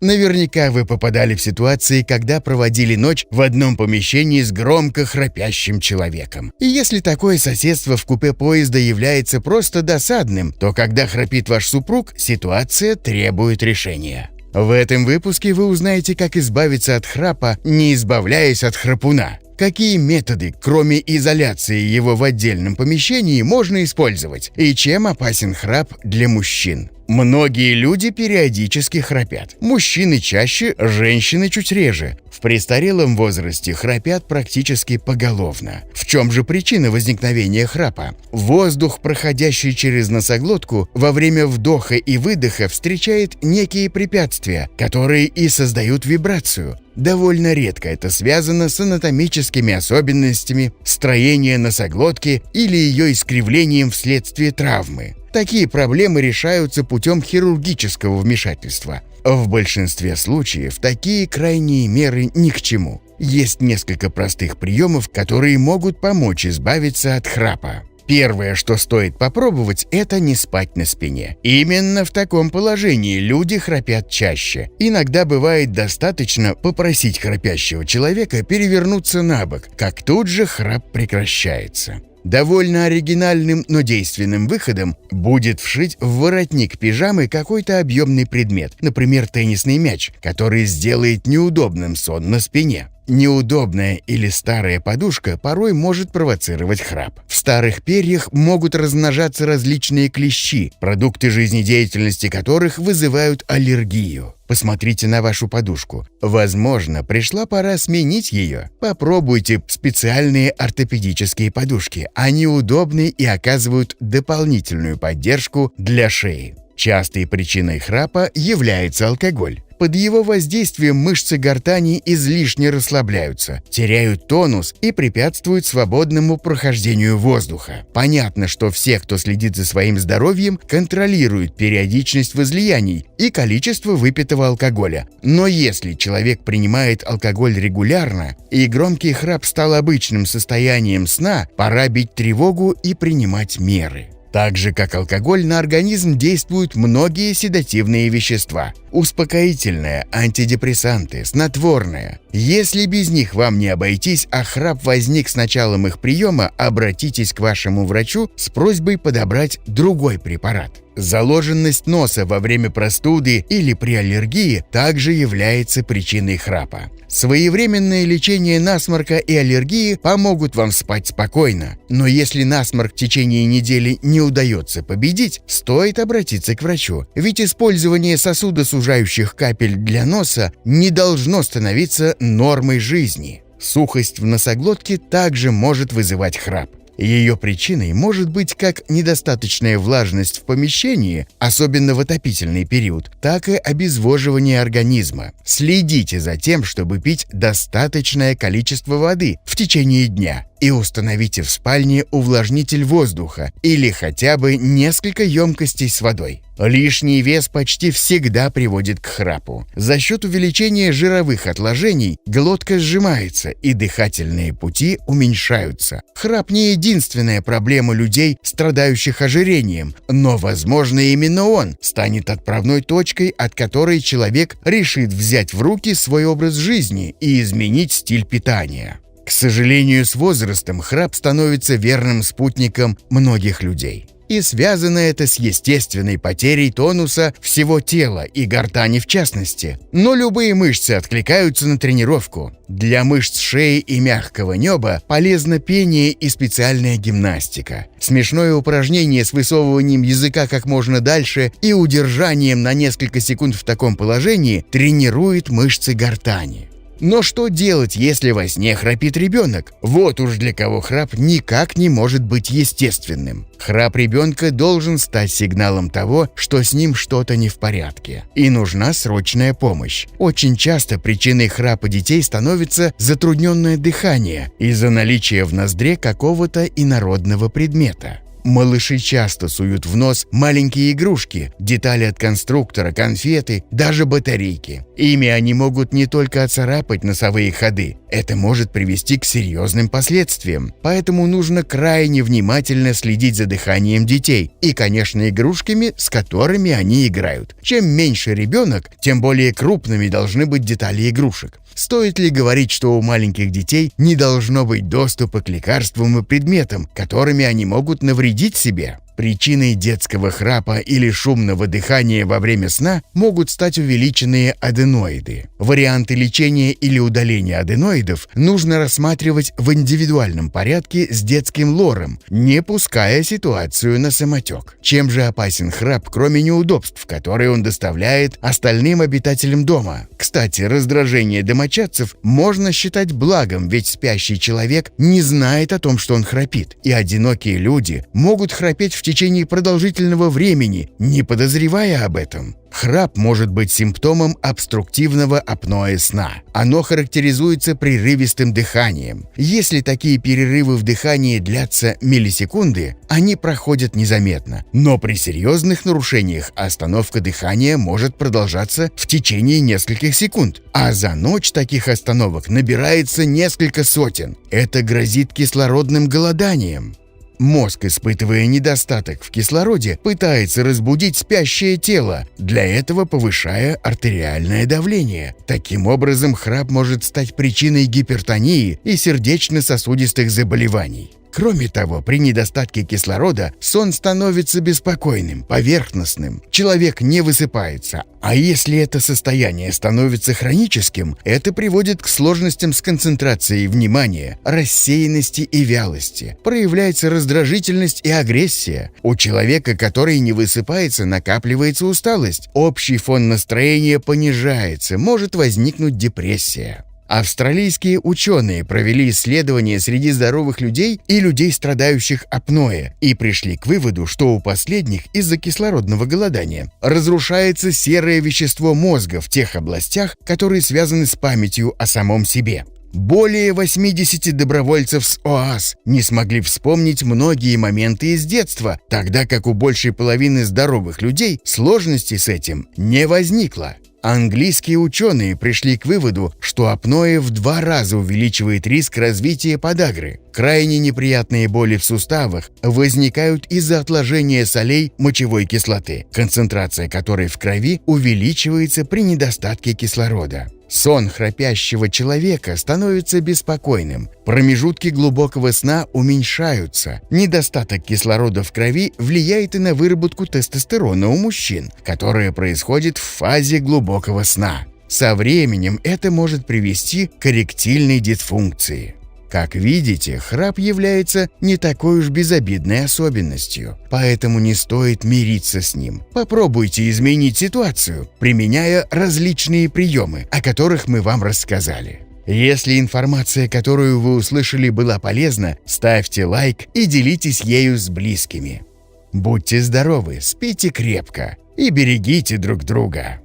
Наверняка вы попадали в ситуации, когда проводили ночь в одном помещении с громко храпящим человеком. И если такое соседство в купе поезда является просто досадным, то когда храпит ваш супруг, ситуация требует решения. В этом выпуске вы узнаете, как избавиться от храпа, не избавляясь от храпуна. Какие методы, кроме изоляции его в отдельном помещении, можно использовать? И чем опасен храп для мужчин? Многие люди периодически храпят. Мужчины чаще, женщины чуть реже. В престарелом возрасте храпят практически поголовно. В чем же причина возникновения храпа? Воздух, проходящий через носоглотку, во время вдоха и выдоха встречает некие препятствия, которые и создают вибрацию. Довольно редко это связано с анатомическими особенностями строения носоглотки или ее искривлением вследствие травмы. Такие проблемы решаются путем хирургического вмешательства. В большинстве случаев такие крайние меры ни к чему. Есть несколько простых приемов, которые могут помочь избавиться от храпа. Первое, что стоит попробовать, это не спать на спине. Именно в таком положении люди храпят чаще. Иногда бывает достаточно попросить храпящего человека перевернуться на бок, как тут же храп прекращается. Довольно оригинальным, но действенным выходом будет вшить в воротник пижамы какой-то объемный предмет, например, теннисный мяч, который сделает неудобным сон на спине. Неудобная или старая подушка порой может провоцировать храп. В старых перьях могут размножаться различные клещи, продукты жизнедеятельности которых вызывают аллергию. Посмотрите на вашу подушку. Возможно, пришла пора сменить ее. Попробуйте специальные ортопедические подушки. Они удобны и оказывают дополнительную поддержку для шеи. Частой причиной храпа является алкоголь. Под его воздействием мышцы гортани излишне расслабляются, теряют тонус и препятствуют свободному прохождению воздуха. Понятно, что все, кто следит за своим здоровьем, контролируют периодичность возлияний и количество выпитого алкоголя. Но если человек принимает алкоголь регулярно и громкий храп стал обычным состоянием сна, пора бить тревогу и принимать меры. Так же, как алкоголь, на организм действуют многие седативные вещества. Успокоительное, антидепрессанты, снотворное. Если без них вам не обойтись, а храп возник с началом их приема, обратитесь к вашему врачу с просьбой подобрать другой препарат. Заложенность носа во время простуды или при аллергии также является причиной храпа. Своевременное лечение насморка и аллергии помогут вам спать спокойно. Но если насморк в течение недели не удается победить, стоит обратиться к врачу. Ведь использование сосудосужающих капель для носа не должно становиться нормой жизни. Сухость в носоглотке также может вызывать храп. Ее причиной может быть как недостаточная влажность в помещении, особенно в отопительный период, так и обезвоживание организма. Следите за тем, чтобы пить достаточное количество воды в течение дня и установите в спальне увлажнитель воздуха или хотя бы несколько емкостей с водой. Лишний вес почти всегда приводит к храпу. За счет увеличения жировых отложений глотка сжимается и дыхательные пути уменьшаются. Храп не единственная проблема людей, страдающих ожирением, но, возможно, именно он станет отправной точкой, от которой человек решит взять в руки свой образ жизни и изменить стиль питания. К сожалению, с возрастом храп становится верным спутником многих людей. И связано это с естественной потерей тонуса всего тела и гортани в частности. Но любые мышцы откликаются на тренировку. Для мышц шеи и мягкого неба полезно пение и специальная гимнастика. Смешное упражнение с высовыванием языка как можно дальше и удержанием на несколько секунд в таком положении тренирует мышцы гортани. Но что делать, если во сне храпит ребенок? Вот уж для кого храп никак не может быть естественным. Храп ребенка должен стать сигналом того, что с ним что-то не в порядке, и нужна срочная помощь. Очень часто причиной храпа детей становится затрудненное дыхание из-за наличия в ноздре какого-то инородного предмета. Малыши часто суют в нос маленькие игрушки, детали от конструктора, конфеты, даже батарейки. Ими они могут не только оцарапать носовые ходы, Это может привести к серьезным последствиям, поэтому нужно крайне внимательно следить за дыханием детей и, конечно, игрушками, с которыми они играют. Чем меньше ребенок, тем более крупными должны быть детали игрушек. Стоит ли говорить, что у маленьких детей не должно быть доступа к лекарствам и предметам, которыми они могут навредить себе? Причиной детского храпа или шумного дыхания во время сна могут стать увеличенные аденоиды. Варианты лечения или удаления аденоидов нужно рассматривать в индивидуальном порядке с детским лором, не пуская ситуацию на самотек. Чем же опасен храп, кроме неудобств, которые он доставляет остальным обитателям дома? Кстати, раздражение домочадцев можно считать благом, ведь спящий человек не знает о том, что он храпит, и одинокие люди могут храпеть в течение продолжительного времени, не подозревая об этом. Храп может быть симптомом обструктивного апноэ сна. Оно характеризуется прерывистым дыханием. Если такие перерывы в дыхании длятся миллисекунды, они проходят незаметно. Но при серьезных нарушениях остановка дыхания может продолжаться в течение нескольких секунд. А за ночь таких остановок набирается несколько сотен. Это грозит кислородным голоданием. Мозг, испытывая недостаток в кислороде, пытается разбудить спящее тело, для этого повышая артериальное давление. Таким образом, храп может стать причиной гипертонии и сердечно-сосудистых заболеваний. Кроме того, при недостатке кислорода сон становится беспокойным, поверхностным. Человек не высыпается. А если это состояние становится хроническим, это приводит к сложностям с концентрацией внимания, рассеянности и вялости. Проявляется раздражительность и агрессия. У человека, который не высыпается, накапливается усталость. Общий фон настроения понижается, может возникнуть депрессия. Австралийские ученые провели исследования среди здоровых людей и людей, страдающих апноэ, и пришли к выводу, что у последних из-за кислородного голодания разрушается серое вещество мозга в тех областях, которые связаны с памятью о самом себе. Более 80 добровольцев с ОАС не смогли вспомнить многие моменты из детства, тогда как у большей половины здоровых людей сложностей с этим не возникло. Английские ученые пришли к выводу, что апноэ в 2 раза увеличивает риск развития подагры. Крайне неприятные боли в суставах возникают из-за отложения солей мочевой кислоты, концентрация которой в крови увеличивается при недостатке кислорода. Сон храпящего человека становится беспокойным, промежутки глубокого сна уменьшаются. Недостаток кислорода в крови влияет и на выработку тестостерона у мужчин, которая происходит в фазе глубокого сна. Со временем это может привести к эректильной дисфункции. Как видите, храп является не такой уж безобидной особенностью, поэтому не стоит мириться с ним. Попробуйте изменить ситуацию, применяя различные приемы, о которых мы вам рассказали. Если информация, которую вы услышали, была полезна, ставьте лайк и делитесь ею с близкими. Будьте здоровы, спите крепко и берегите друг друга.